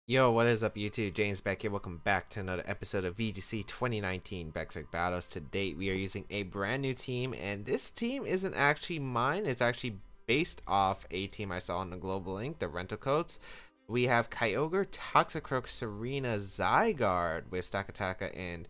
Yo, what is up YouTube? James Baek here. Welcome back to another episode of VGC 2019 Baek Battles. To date, we are using a brand new team, and this team isn't actually mine. It's actually based off a team I saw on the Global Link, the rental codes. We have Kyogre, Toxicroak, Serena, Zygarde with Stakataka and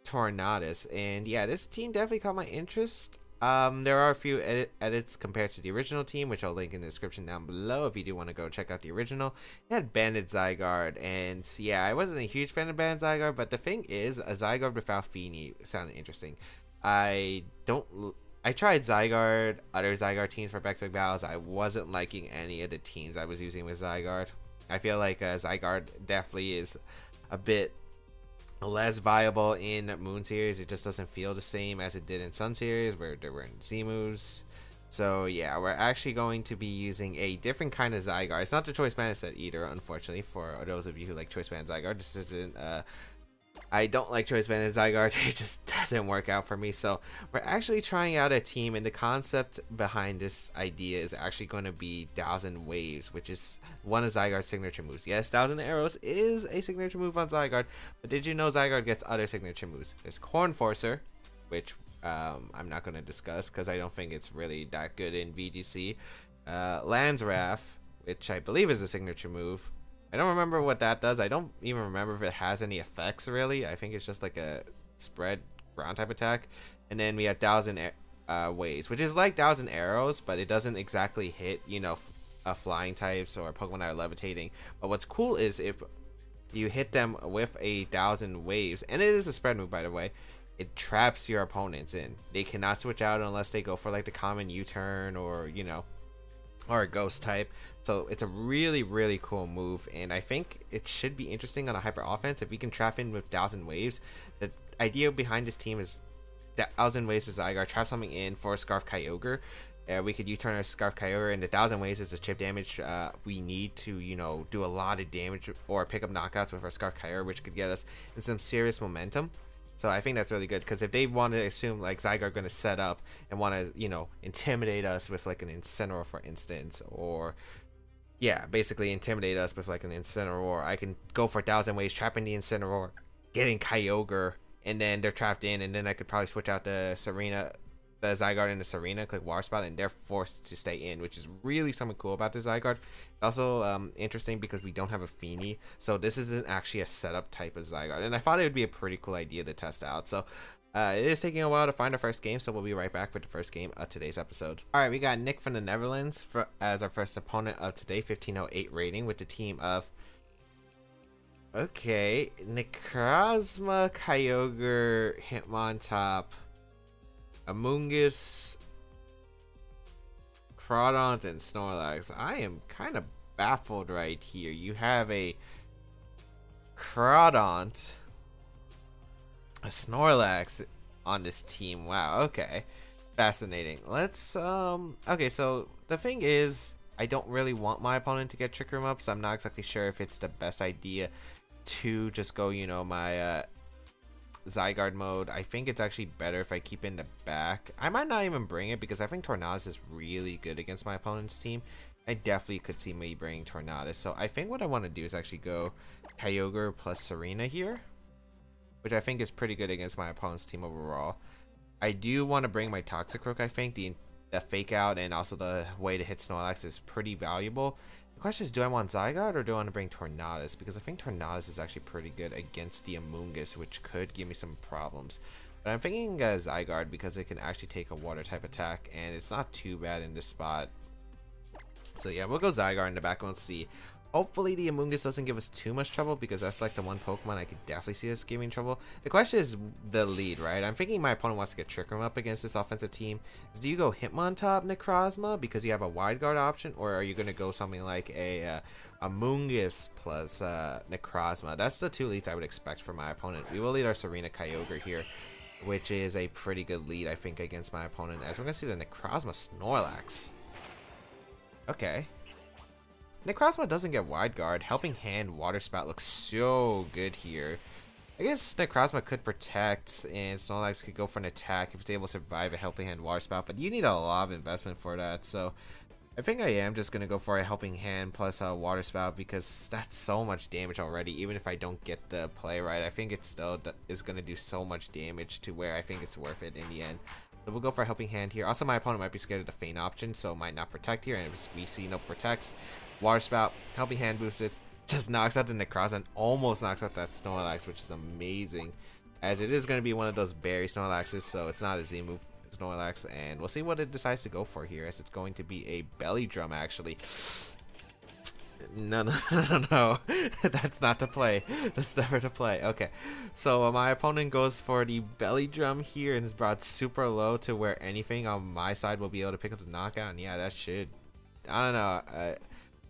Tornadus. And yeah, this team definitely caught my interest. There are a few edits compared to the original team, which I'll link in the description down below if you do want to go check out the original. It had Banded Zygarde, and yeah, I wasn't a huge fan of Banded Zygarde, but the thing is, a Zygarde without Feeny sounded interesting. I tried Zygarde, other Zygarde teams for Back-to-Back Battles. I wasn't liking any of the teams I was using with Zygarde. I feel like Zygarde definitely is a bit less viable in Moon series. It just doesn't feel the same as it did in Sun series where there were Z moves. So yeah, we're actually going to be using a different kind of Zygarde. It's not the Choice Band set either, unfortunately, for those of you who like Choice Band Zygarde. This isn't I don't like Choice Band Zygarde. It just doesn't work out for me. So we're actually trying out a team, and the concept behind this idea is actually going to be 1000 Waves, which is one of Zygarde's signature moves. Yes, 1000 Arrows is a signature move on Zygarde, but did you know Zygarde gets other signature moves? There's Corn Forcer, which I'm not going to discuss because I don't think it's really that good in VGC. Land's Wrath, which I believe is a signature move. I don't remember what that does. I don't even remember if it has any effects, really. I think it's just like a spread ground type attack. And then we have 1000 Waves, which is like 1000 Arrows, but it doesn't exactly hit, you know, flying types or Pokemon that are levitating. But what's cool is if you hit them with a 1000 Waves, and it is a spread move, by the way, it traps your opponents in. They cannot switch out unless they go for like the common U-turn or, you know, or a ghost type. So it's a really cool move, and I think it should be interesting on a hyper offense if we can trap in with 1000 Waves. The idea behind this team is 1000 Waves with Zygarde, trap something in for Scarf Kyogre. We could U-turn our Scarf Kyogre, and the 1000 Waves is the chip damage we need to, you know, do a lot of damage or pick up knockouts with our Scarf Kyogre, which could get us in some serious momentum. So I think that's really good, because if they want to assume like Zygarde going to set up and want to, you know, intimidate us with like an Incineroar, for instance, or yeah, basically intimidate us with like an Incineroar, I can go for 1000 Waves, trapping the Incineroar, getting Kyogre, and then they're trapped in, and then I could probably switch out the Zygarde into Serena, click Water Spout, and they're forced to stay in, which is really something cool about the Zygarde. Also interesting because we don't have a Feeny, so this isn't actually a setup type of Zygarde, and I thought it would be a pretty cool idea to test out. So it is taking a while to find our first game, so we'll be right back with the first game of today's episode. Alright, we got Nick from the Netherlands as our first opponent of today, 1508 rating, with the team of Necrozma, Kyogre, Hitmontop, Amoonguss, Groudon, and Snorlax. I am kind of baffled right here. You have a Groudon, a Snorlax on this team. Wow, okay. Fascinating. Let's okay, so the thing is, I don't really want my opponent to get Trick Room up, so I'm not exactly sure if it's the best idea to just go, you know, my Zygarde mode. I think it's actually better if I keep in the back. I might not even bring it because I think Tornadus is really good against my opponent's team. I definitely could see me bringing Tornadus. So I think what I want to do is actually go Kyogre plus Serena here, which I think is pretty good against my opponent's team overall. I do want to bring my Toxicroak. I think the fake out and also the way to hit Snorlax is pretty valuable. The question is, do I want Zygarde or do I want to bring Tornadus? Because I think Tornadus is actually pretty good against the Amoonguss, which could give me some problems. But I'm thinking Zygarde because it can actually take a water type attack, and it's not too bad in this spot. So yeah, we'll go Zygarde in the back and we'll see. Hopefully the Amoonguss doesn't give us too much trouble, because that's like the one Pokemon I could definitely see us giving trouble. The question is the lead, right? I'm thinking my opponent wants to get Trick Room up against this offensive team. Do you go Hitmontop Necrozma because you have a Wide Guard option, or are you going to go something like a Amoonguss plus Necrozma? That's the two leads I would expect from my opponent. We will lead our Serena Kyogre here, which is a pretty good lead, I think, against my opponent, as we're going to see the Necrozma Snorlax. Okay. Necrozma doesn't get Wide Guard. Helping Hand Water Spout looks so good here. I guess Necrozma could protect, and Snorlax could go for an attack if it's able to survive a Helping Hand Water Spout, but you need a lot of investment for that. So I think I am just gonna go for a Helping Hand plus a Water Spout because that's so much damage already. Even if I don't get the play right, I think it still is gonna do so much damage to where I think it's worth it in the end. So we'll go for a Helping Hand here. Also, my opponent might be scared of the Feint option, so might not protect here. And if we see no protects, Water Spout, Helping Hand boosted, just knocks out the Necrozma and almost knocks out that Snorlax, which is amazing. As it is gonna be one of those berry Snorlaxes, so it's not a Z move. Snorlax, and we'll see what it decides to go for here, as it's going to be a Belly Drum actually. No, that's not to play. That's never to play. Okay, so my opponent goes for the Belly Drum here and is brought super low to where anything on my side will be able to pick up the knockout, and yeah, that should, I don't know,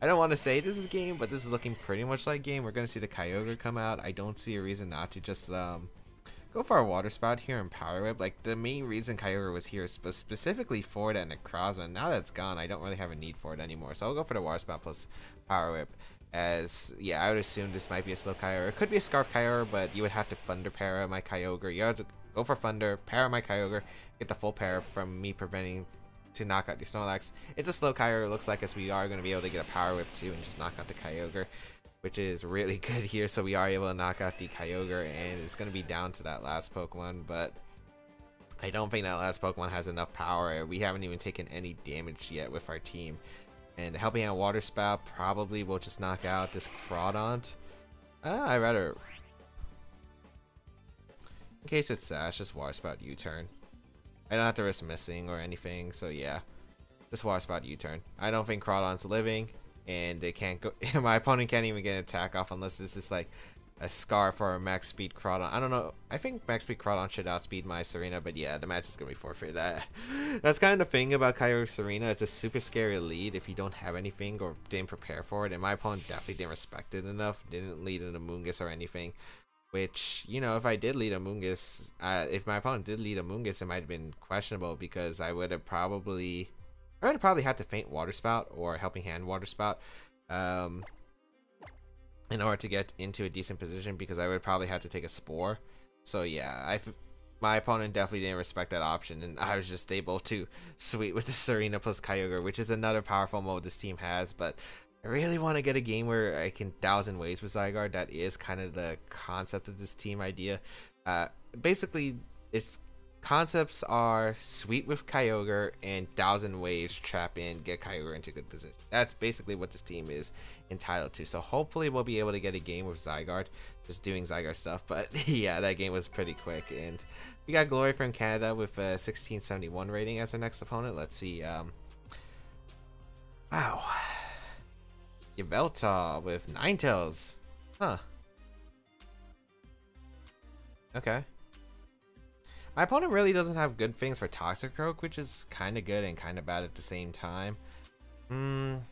I don't want to say this is game, but this is looking pretty much like game. We're gonna see the Kyogre come out. I don't see a reason not to just go for a Water Spout here and Power Whip. Like, the main reason Kyogre was here was specifically for that Necrozma. Now that it's gone, I don't really have a need for it anymore. So I'll go for the Water Spout plus Power Whip. As, yeah, I would assume this might be a slow Kyogre. It could be a Scarf Kyogre, but you would have to Thunder Para my Kyogre. You have to go for Thunder, Para my Kyogre, get the full Para from me preventing to knock out your Snorlax. It's a slow Kyogre, it looks like, as we are going to be able to get a Power Whip too and just knock out the Kyogre, which is really good here. So we are able to knock out the Kyogre, and it's going to be down to that last Pokemon, but I don't think that last Pokemon has enough power. We haven't even taken any damage yet with our team. And Helping Hand Water Spout probably will just knock out this Groudon. I'd rather, in case it's Sash, just Water Spout U-turn. I don't have to risk missing or anything, so yeah, just Water Spout U-turn. I don't think Groudon's living, and they can't go. My opponent can't even get an attack off unless this is like a Scarf or a Max Speed Groudon. I don't know. I think Max Speed Groudon should outspeed my Serena, but yeah, the match is gonna be forfeit. That's kind of the thing about Kyogre Serena. It's a super scary lead if you don't have anything or didn't prepare for it. And my opponent definitely didn't respect it enough. Didn't lead an Amoonguss or anything. Which, you know, if I did lead Amoonguss, if my opponent did lead Amoonguss, it might have been questionable because I would have probably had to Feint Water Spout or Helping Hand Water Spout in order to get into a decent position, because I would probably have to take a Spore. So yeah, my opponent definitely didn't respect that option, and I was just able to sweep with the Serena plus Kyogre, which is another powerful mode this team has. But I really want to get a game where I can 1000 Waves with Zygarde. That is kind of the concept of this team idea. Basically, its concepts are sweep with Kyogre and 1000 Waves, trap in, get Kyogre into good position. That's basically what this team is entitled to. So hopefully we'll be able to get a game with Zygarde, just doing Zygarde stuff. But yeah, that game was pretty quick. And we got Glory from Canada with a 1671 rating as our next opponent. Let's see. Wow. Yveltal with Ninetales. Huh. Okay. My opponent really doesn't have good things for Toxicroak, which is kind of good and kind of bad at the same time. Don't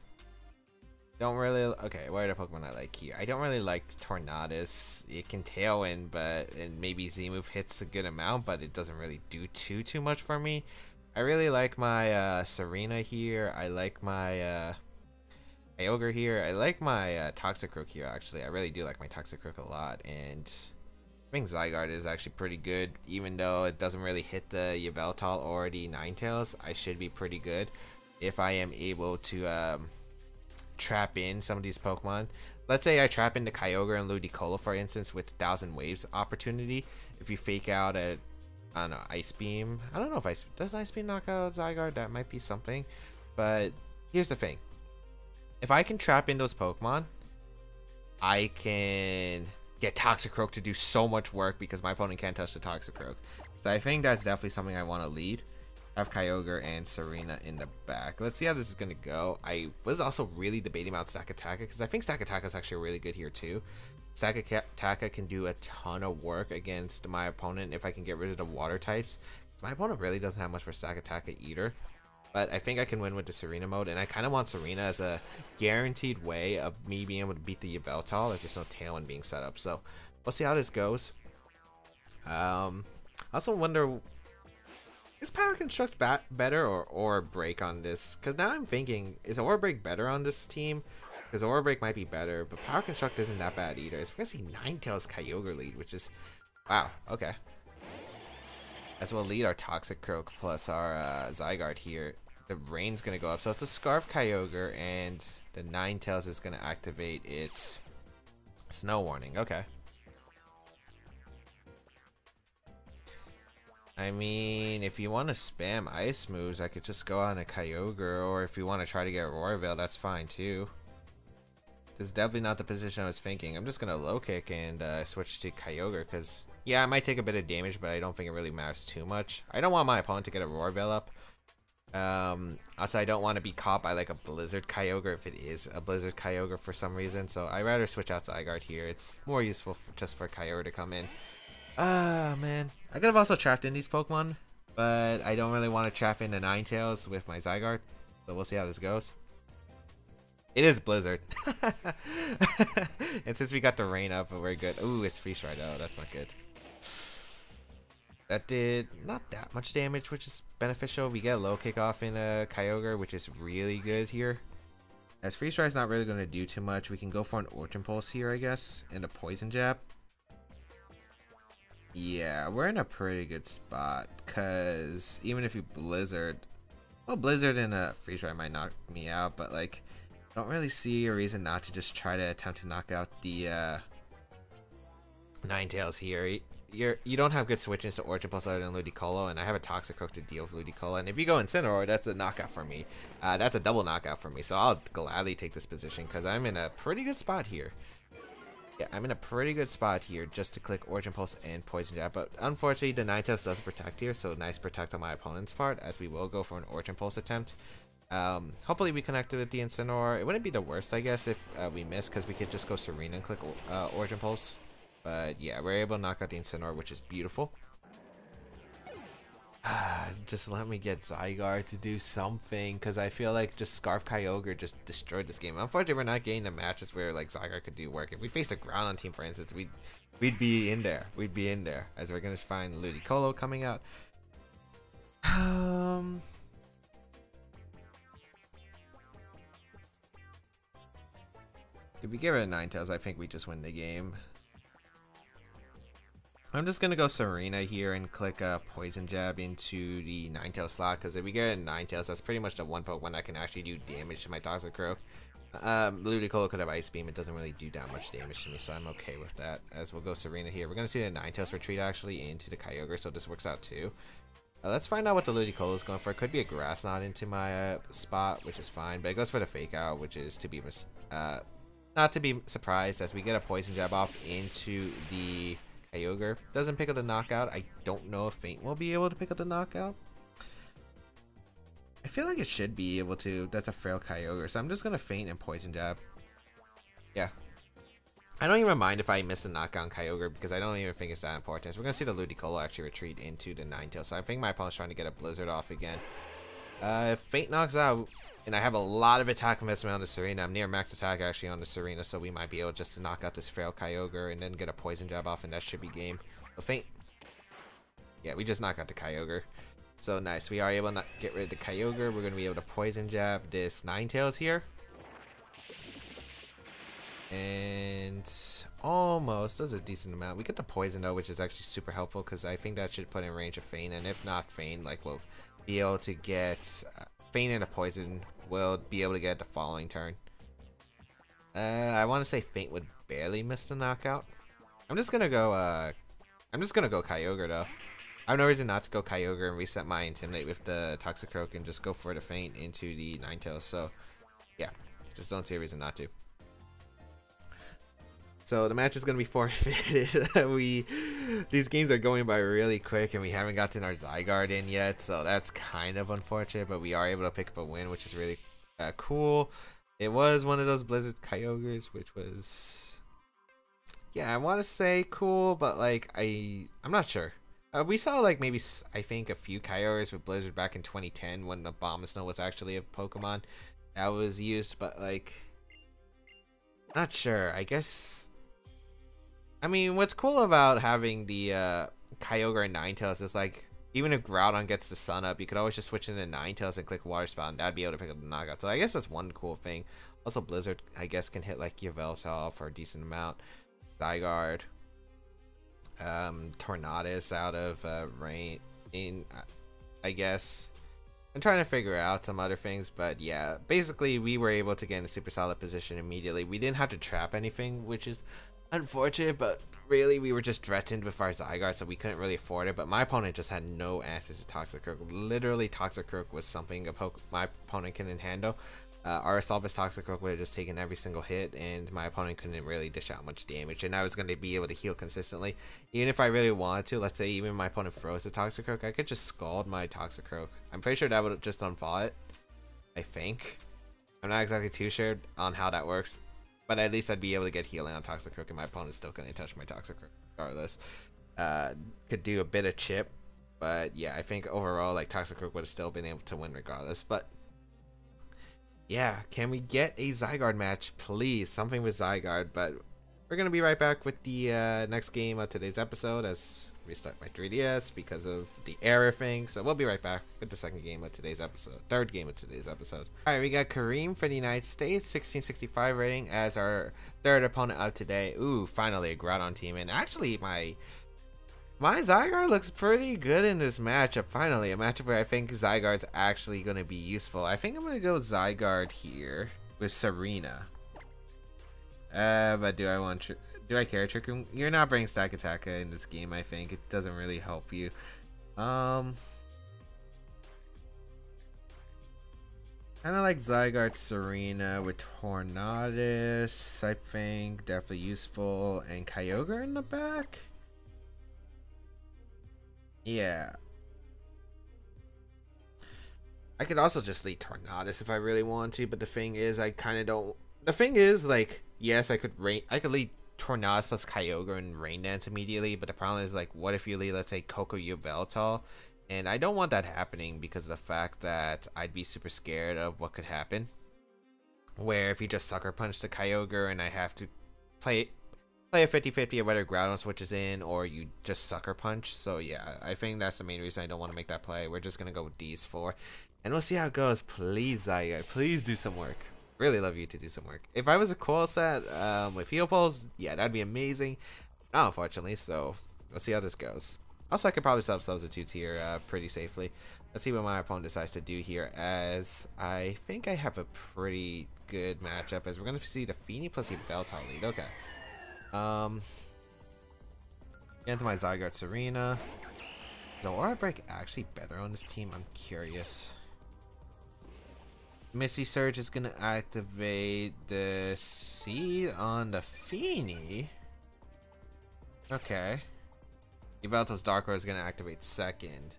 really. Okay, what are the Pokemon I like here? I don't really like Tornadus. It can Tailwind, and maybe Z-move hits a good amount, but it doesn't really do too much for me. I really like my Serena here. I like my Kyogre here. I like my Toxicroak here, actually. I really do like my Toxicroak a lot, and I think Zygarde is actually pretty good, even though it doesn't really hit the Yveltal or the Ninetales. I should be pretty good if I am able to trap in some of these Pokemon. Let's say I trap into Kyogre and Ludicolo, for instance, with 1000 Waves opportunity. If you fake out a, I don't know, Ice Beam. I don't know if does Ice Beam knock out Zygarde? That might be something. But here's the thing. If I can trap in those Pokemon, I can get Toxicroak to do so much work because my opponent can't touch the Toxicroak. So I think that's definitely something I want to lead. Have Kyogre and Serena in the back. Let's see how this is going to go. I was also really debating about Stakataka because I think Stakataka is actually really good here too. Stakataka can do a ton of work against my opponent if I can get rid of the water types. My opponent really doesn't have much for Stakataka either. But I think I can win with the Serena mode, and I kind of want Serena as a guaranteed way of me being able to beat the Yveltal if there's no Tailwind being set up. So we'll see how this goes. I also wonder, is Power Construct better or Break on this? Because now I'm thinking, is Aura Break better on this team? Because Aura Break might be better, but Power Construct isn't that bad either. So we're going to see Ninetales Kyogre lead, which is, wow, okay. As we'll lead our Toxicroak plus our Zygarde here. the rain's gonna go up. So it's a Scarf Kyogre, and the Ninetales is gonna activate its Snow Warning. Okay. I mean, if you want to spam ice moves, I could just go on a Kyogre, or if you want to try to get Roar Veil, that's fine too. This is definitely not the position I was thinking. I'm just gonna low kick and switch to Kyogre, because yeah, I might take a bit of damage, but I don't think it really matters too much. I don't want my opponent to get a Roar Veil up. Also, I don't want to be caught by like a Blizzard Kyogre if it is a Blizzard Kyogre for some reason. So I'd rather switch out Zygarde here. It's more useful just for Kyogre to come in. Ah, man. I could have also trapped in these Pokemon, but I don't really want to trap in the Ninetales with my Zygarde. So we'll see how this goes. It is Blizzard. And since we got the rain up, we're good. Ooh, it's Freeze Ride. Oh, that's not good. That did not that much damage, which is beneficial. We get a low kick off in a Kyogre, which is really good here. As Freeze Ride's not really going to do too much, we can go for an Origin Pulse here, I guess, and a Poison Jab. Yeah, we're in a pretty good spot, because even if you Blizzard, well, Blizzard and a Freeze Ride might knock me out, but like, don't really see a reason not to just try to attempt to knock out the Ninetales here. You don't have good switches to Origin Pulse other than Ludicolo, and I have a Toxicroak to deal with Ludicolo, and if you go Incineroar, that's a knockout for me. That's a double knockout for me, so I'll gladly take this position, because I'm in a pretty good spot here. Yeah, I'm in a pretty good spot here just to click Origin Pulse and Poison Jab, but unfortunately the Ninetales doesn't protect here, so nice protect on my opponent's part, as we will go for an Origin Pulse attempt. Hopefully we connected with the Incineroar. It wouldn't be the worst, I guess, if we missed, because we could just go Serena and click Origin Pulse. But yeah, we're able to knock out the Incineroar, which is beautiful. Just let me get Zygarde to do something, because I feel like just Scarf Kyogre just destroyed this game. Unfortunately, we're not getting the matches where like Zygarde could do work. If we faced a Groudon team, for instance, we'd be in there. We'd be in there, as we're gonna find Ludicolo coming out. If we give it a Ninetales, I think we just win the game. I'm just going to go Serena here and click a Poison Jab into the Ninetales slot, because if we get a Ninetales, that's pretty much the one Pokemon that can actually do damage to my Toxicroak. Ludicolo could have Ice Beam. It doesn't really do that much damage to me, so I'm okay with that, as we'll go Serena here. We're going to see the Ninetales retreat actually into the Kyogre, so this works out too. Let's find out what the Ludicolo is going for. It could be a Grass Knot into my spot, which is fine, but it goes for the Fake Out, which is to be not to be surprised, as we get a Poison Jab off into the Kyogre. Doesn't pick up the knockout. I don't know if Feint will be able to pick up the knockout. I feel like it should be able to. That's a frail Kyogre, so I'm just gonna Feint and Poison Jab. Yeah, I don't even mind if I miss a knockout on Kyogre, because I don't even think it's that important. We're gonna see the Ludicolo actually retreat into the Ninetales, so I think my opponent's trying to get a Blizzard off again. If Feint knocks out, and I have a lot of attack investment on the Serena, I'm near max attack actually on the Serena, so we might be able just to knock out this frail Kyogre and then get a Poison Jab off, and that should be game. So Feint. Yeah, we just knock out the Kyogre. So nice. We are able to get rid of the Kyogre. We're going to be able to Poison Jab this Ninetales here. And almost does a decent amount. We get the Poison though, which is actually super helpful, because I think that should put in range of Feint, and if not Feint, like we'll be able to get Feint and a Poison. We'll be able to get the following turn. I want to say Feint would barely miss the knockout. I'm just gonna go Kyogre though. I have no reason not to go Kyogre and reset my Intimidate with the Toxicroak and just go for the Feint into the Ninetales. So yeah, just don't see a reason not to. So the match is going to be forfeited. These games are going by really quick, and we haven't gotten our Zygarde in yet, so that's kind of unfortunate, but we are able to pick up a win, which is really cool. It was one of those Blizzard Kyogres, which was, yeah, I want to say cool, but like I'm not sure. We saw like maybe I think a few Kyogres with Blizzard back in 2010 when the Abomasnow was actually a Pokemon that was used, but like, not sure. I guess, I mean, what's cool about having the Kyogre and Ninetales is like, even if Groudon gets the Sun Up, you could always just switch into Ninetales and click Water Spout, and that'd be able to pick up the knockout. So I guess that's one cool thing. Also, Blizzard, I guess, can hit like Yveltal for a decent amount. Zygarde, Tornadus out of rain, I guess. I'm trying to figure out some other things, but yeah, basically we were able to get in a super solid position immediately. We didn't have to trap anything, which is unfortunate, but really we were just threatened with our Zygarde, so we couldn't really afford it. But my opponent just had no answers to Toxicroak. Literally, Toxicroak was something my opponent couldn't handle. Our Solvus Toxicroak would have just taken every single hit, and my opponent couldn't really dish out much damage, and I was going to be able to heal consistently. Even if I really wanted to, let's say even my opponent froze the Toxicroak, I could just scald my Toxicroak. I'm pretty sure that would just unthaw it, I think. I'm not exactly too sure on how that works, but at least I'd be able to get healing on Toxicroak, and my opponent's still going to touch my Toxicroak regardless. Could do a bit of chip, but yeah, I think overall, like, Toxicroak would have still been able to win regardless, but yeah, can we get a Zygarde match, please? Something with Zygarde, but we're going to be right back with the next game of today's episode as we restart my 3DS because of the error thing. So we'll be right back with the second game of today's episode. Third game of today's episode. Alright, we got Kareem for the United States, 1665 rating as our third opponent of today. Ooh, finally a Groudon team. And actually, my Zygarde looks pretty good in this matchup. Finally, a matchup where I think Zygarde's actually going to be useful. I think I'm going to go Zygarde here with Serena. But do I care, Trick Room? You're not bringing Stack Attack in this game, I think. It doesn't really help you. Kind of like Zygarde Serena with Tornadus, I think. Definitely useful. And Kyogre in the back? Yeah. I could also just lead Tornadus if I really want to, but the thing is, I kind of don't. The thing is, like, yes, I could lead Tornadus plus Kyogre and Rain Dance immediately, but the problem is, like, what if you lead, let's say, Coco Yveltal? And I don't want that happening because of the fact that I'd be super scared of what could happen. Where if you just Sucker Punch the Kyogre and I have to play a 50-50 of whether Groudon switches in or you just Sucker Punch. So yeah, I think that's the main reason I don't want to make that play. We're just going to go with these four. And we'll see how it goes. Please, Zygarde, please do some work. Really love you to do some work. If I was a Coil set with heal pulls, yeah, that'd be amazing. Not unfortunately, so we'll see how this goes. Also, I could probably substitutes here pretty safely. Let's see what my opponent decides to do here, as I think I have a pretty good matchup, as we're going to see the Feeny plus Yveltal lead. Okay. Into my Zygarde Serena. Is the Aura Break actually better on this team? I'm curious. Misty Surge is gonna activate the Seed on the Feeny. Okay. Yveltal's Dark Roar is gonna activate second.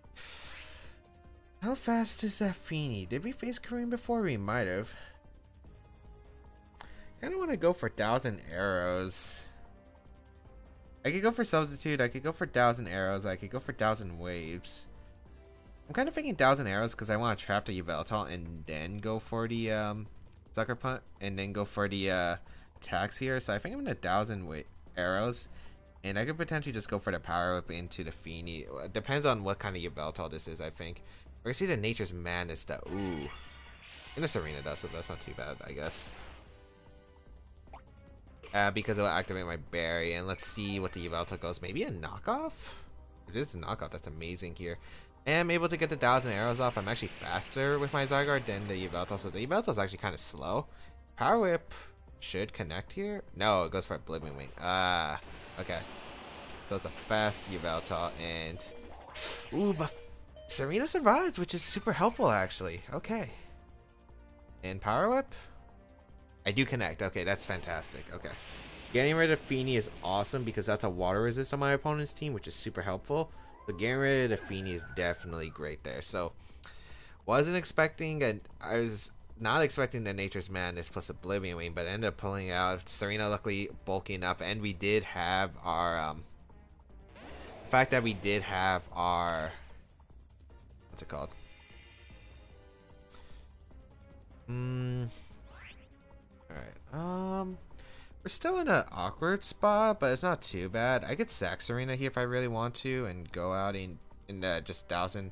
How fast is that Feeny? Did we face Kareem before? We might have. Kinda wanna go for 1,000 arrows. I could go for Substitute, I could go for 1,000 arrows, I could go for 1,000 waves. I'm kind of thinking 1,000 arrows because I want to trap the Yveltal and then go for the Sucker Punch and then go for the attacks here. So I think I'm in 1,000 arrows, and I could potentially just go for the Power Whip into the Feeny. Depends on what kind of Yveltal this is, I think. We're gonna see the Nature's Madness that, ooh. And this Arena does, so that's not too bad, I guess. Because it will activate my Berry, and let's see what the Yveltal goes. Maybe a knockoff? If it is a knockoff, that's amazing here. And I'm able to get the 1,000 arrows off. I'm actually faster with my Zygarde than the Yveltal, so the Yveltal is actually kind of slow. Power Whip should connect here. No, it goes for Oblivion Wing. Okay. So it's a fast Yveltal, and ooh, but Serena survives, which is super helpful actually. Okay. And Power Whip? I do connect. Okay, that's fantastic. Okay. Getting rid of Feeny is awesome because that's a water resist on my opponent's team, which is super helpful. But getting rid of the Feeny is definitely great there. So, wasn't expecting, and I was not expecting the Nature's Madness plus Oblivion Wing, but ended up pulling out. Serena luckily bulking up, and we did have our, the fact that we did have our, what's it called? Alright, we're still in an awkward spot, but it's not too bad. I could sack Serena here if I really want to and go out in just 1,000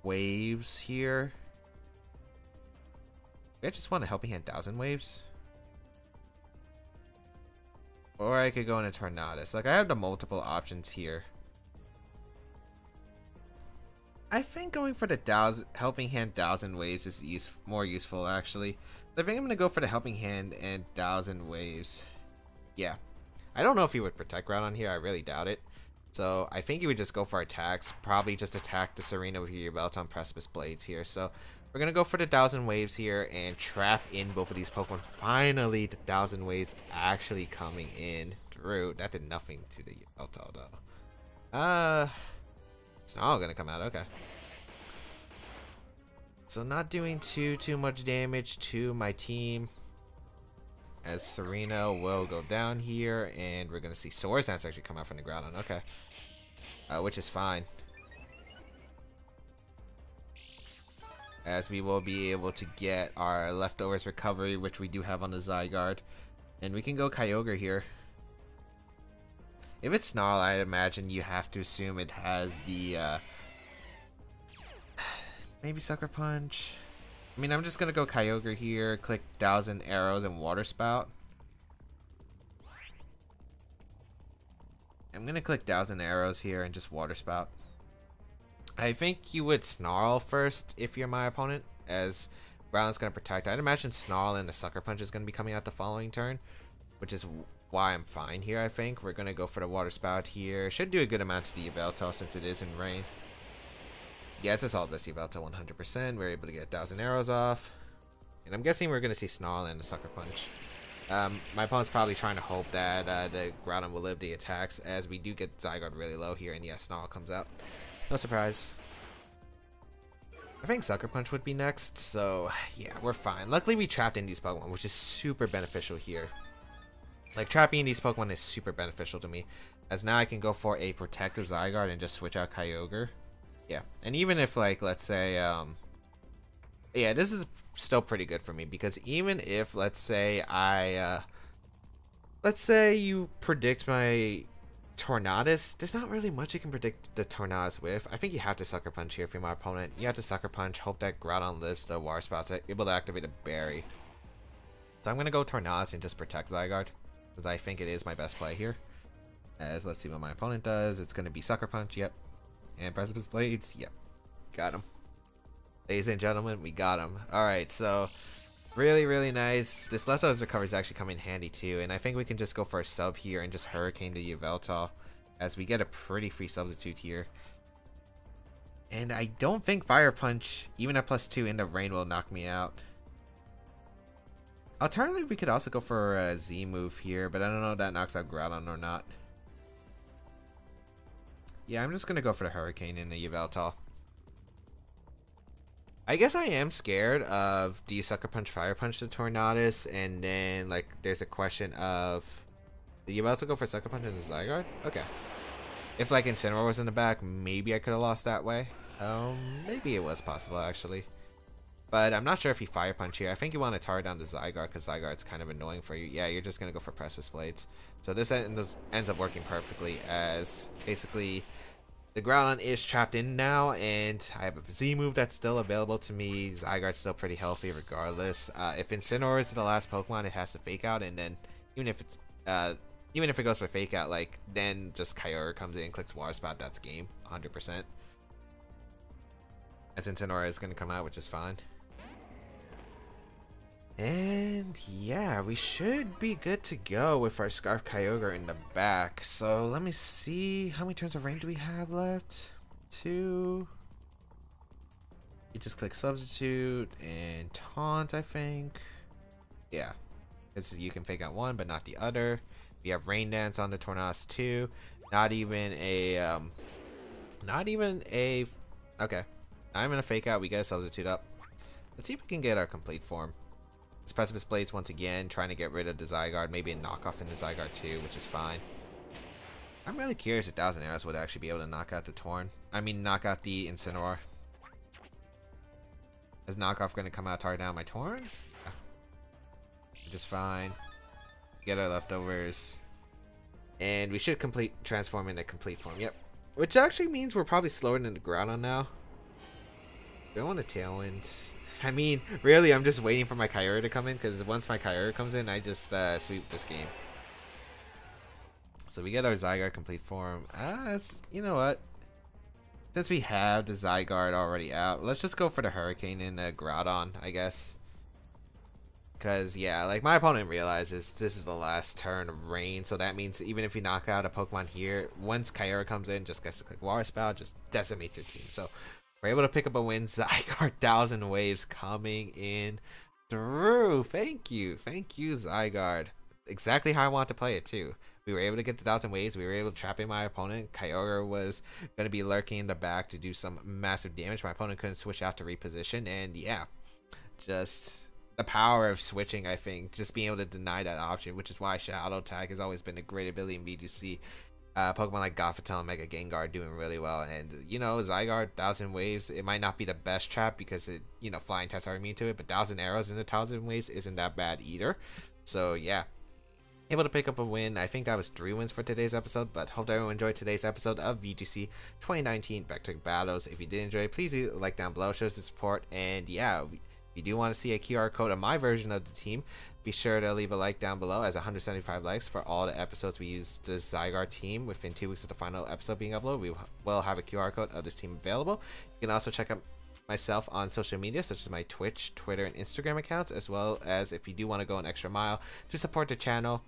waves here. I just want to help me hit 1,000 waves. Or I could go into Tornadus. Like, I have the multiple options here. I think going for the Helping Hand 1000 Waves is more useful, actually. So I think I'm going to go for the Helping Hand and 1000 Waves. Yeah. I don't know if he would Protect Groudon here. I really doubt it. So I think he would just go for attacks. Probably just attack the Serena with your belt on Precipice Blades here. So we're going to go for the 1000 Waves here and trap in both of these Pokemon. Finally, the 1000 Waves actually coming in through. That did nothing to the Yveltal, though. Snarl gonna come out, okay. So not doing too much damage to my team. As Serena will go down here, and we're gonna see Swords Dance actually come out from the Groudon, okay. Which is fine. As we will be able to get our Leftovers Recovery, which we do have on the Zygarde. And we can go Kyogre here. If it's Snarl, I'd imagine you have to assume it has the, maybe Sucker Punch. I mean, I'm just gonna go Kyogre here, click 1000 Arrows and Water Spout. I'm gonna click 1000 Arrows here and just Water Spout. I think you would Snarl first if you're my opponent, as Groudon's gonna protect. I'd imagine Snarl and the Sucker Punch is gonna be coming out the following turn, which is why I'm fine here. I think we're gonna go for the Water Spout here. Should do a good amount to the Yveltal since it is in rain. Yeah, it's Assault Vest Yveltal 100%. We're able to get 1000 Arrows off, and I'm guessing we're gonna see Snarl and the Sucker Punch. My opponent's probably trying to hope that the Groudon will live the attacks, as we do get Zygarde really low here, and yeah, Snarl comes out. No surprise. I think Sucker Punch would be next, so yeah, we're fine. Luckily, we trapped in these Pokemon, which is super beneficial here. Like, trapping in these Pokemon is super beneficial to me, as now I can go for a Protect the Zygarde and just switch out Kyogre. Yeah, and even if, like, let's say, yeah, this is still pretty good for me, because even if, let's say, let's say you predict my Tornadus, there's not really much you can predict the Tornadus with. I think you have to Sucker Punch here if you're my opponent. You have to Sucker Punch, hope that Groudon lives the Water Spout, able to activate a Berry. So I'm going to go Tornadus and just Protect Zygarde, because I think it is my best play here. As let's see what my opponent does. It's going to be Sucker Punch, yep. And Precipice Blades, yep. Got him. Ladies and gentlemen, we got him. Alright, so really nice. This Leftovers Recovery is actually coming in handy too, and I think we can just go for a sub here and just Hurricane the Yveltal, as we get a pretty free substitute here. And I don't think Fire Punch, even at +2 in the rain, will knock me out. Alternatively, we could also go for a Z move here, but I don't know if that knocks out Groudon or not. Yeah, I'm just gonna go for the Hurricane in the Yveltal. I guess I am scared of, do you Sucker Punch, Fire Punch the Tornadus, and then, like, there's a question of, do you also go for Sucker Punch in the Zygarde? Okay. If, like, Incineroar was in the back, maybe I could have lost that way. Maybe it was possible, actually. But I'm not sure if you Fire Punch here. I think you want to target down the Zygarde, because Zygarde's kind of annoying for you. Yeah, you're just going to go for Precipice Blades. So this ends up working perfectly, as basically the Groudon is trapped in now, and I have a Z move that's still available to me. Zygarde's still pretty healthy regardless. If Incineroar is the last Pokemon, it has to Fake Out, and then even if it goes for Fake Out, like, then just Kyogre comes in, clicks Water Spout, that's game, 100%. As Incineroar is going to come out, which is fine. And yeah, we should be good to go with our Scarf Kyogre in the back. So let me see, how many turns of rain do we have left? 2. You just click Substitute and Taunt, I think. Yeah, you can Fake Out one, but not the other. We have Rain Dance on the Tornadus too. Not even a. Okay, I'm gonna Fake Out. We get a Substitute up. Let's see if we can get our complete form. It's Precipice Blades once again, trying to get rid of the Zygarde. Maybe a knockoff in the Zygarde too, which is fine. I'm really curious if 1000 Arrows would actually be able to knock out the knock out the Incineroar. Is knockoff going to come out, target down my Torn? Yeah. Which is fine. Get our leftovers. And we should transform into complete form. Yep. Which actually means we're probably slower than the Groudon now. Do I want a Tailwind? I mean, really, I'm just waiting for my Kyogre to come in, because once my Kyogre comes in, I just sweep this game. So we get our Zygarde complete form. You know what? Since we have the Zygarde already out, let's just go for the Hurricane and the Groudon, I guess. Because, yeah, like, my opponent realizes this is the last turn of Rain, so that means even if you knock out a Pokemon here, once Kyogre comes in, just gets to click Water Spout, just decimate your team. So, we're able to pick up a win. Zygarde 1000 Waves coming in through. Thank you, Zygarde. Exactly how I want to play it, too. We were able to get the 1000 Waves. We were able to trap in my opponent. Kyogre was going to be lurking in the back to do some massive damage. My opponent couldn't switch out to reposition, and yeah, just the power of switching, I think, just being able to deny that option, which is why Shadow Tag has always been a great ability in VGC. Pokemon like Gothitelle and Mega Gengar doing really well, and you know, Zygarde 1000 Waves, it might not be the best trap because it, you know, flying types are immune to it, but 1000 arrows in the 1000 Waves isn't that bad either. So yeah, able to pick up a win. I think that was 3 wins for today's episode, but hope everyone enjoyed today's episode of VGC 2019 Back Battles. If you did enjoy it, please leave a like down below, shows the support, and yeah, if you do want to see a QR code of my version of the team, be sure to leave a like down below, as 175 likes for all the episodes we use the Zygarde team. Within 2 weeks of the final episode being uploaded, we will have a QR code of this team available. You can also check out myself on social media, such as my Twitch, Twitter, and Instagram accounts, as well as if you do want to go an extra mile to support the channel,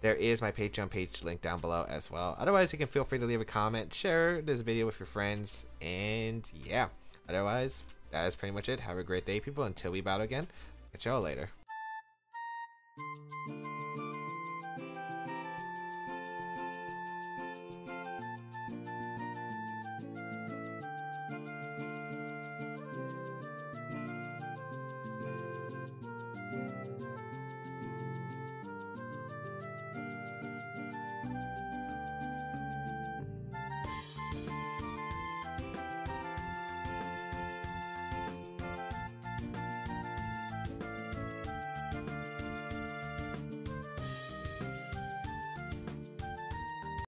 there is my Patreon page linked down below as well. Otherwise, you can feel free to leave a comment, share this video with your friends, and yeah, otherwise, that is pretty much it. Have a great day, people. Until we battle again, catch y'all later.